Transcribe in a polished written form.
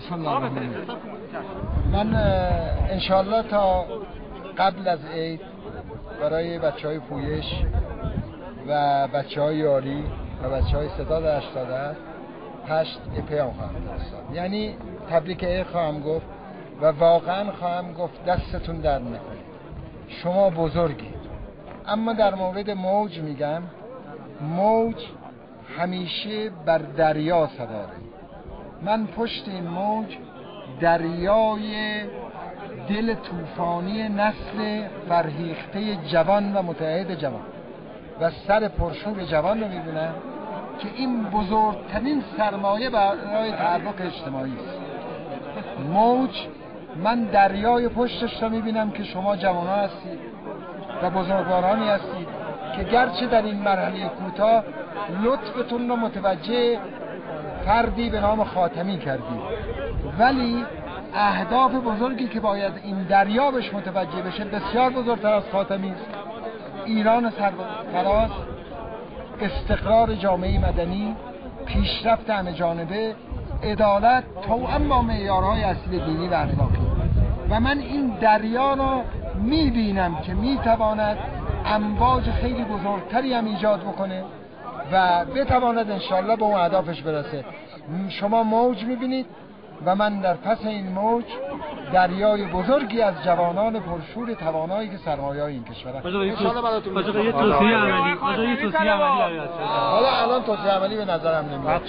بسم الله الرحمن الرحیم. من انشالله تا قبل از عید برای بچهای پویش و بچهای یاری و بچهای ستاد 88 پیام خواهم فرستاد، یعنی تبریک عید خواهم گفت و واقعا خواهم گفت دستتون در نکنه، شما بزرگید. اما در مورد موج میگم، موج همیشه بر دریا سواره. من پشت این موج دریای دل طوفانی نسل فرهیخته جوان و متعهد جوان و سر پرشور جوان رو میبینم که این بزرگترین سرمایه برای تحرک اجتماعی است. موج، من دریای پشتش رو میبینم که شما جوان ها هستید و بزرگوارانی هستید که گرچه در این مرحله کوتاه لطفتون رو متوجه فردی به نام خاتمی کردید، ولی اهداف بزرگی که باید این دریا بهش متوجه بشه بسیار بزرگتر از خاتمی است. ایران سرفراز، استقرار جامعه مدنی، پیشرفت همه جانبه، عدالت توأم با معیارهای اصلی دینی و اخلاقی. و من این دریا رو میبینم که میتواند امواج خیلی بزرگتری هم ایجاد بکنه و بتواند انشالله به اون اهدافش برسه. شما موج میبینید و من در پس این موج دریای بزرگی از جوانان پرشور توانایی که سرمایه‌های این کشور هست. انشالله براتون یه توصیه عملی حالا الان توصیه عملی به نظرم نمیاد.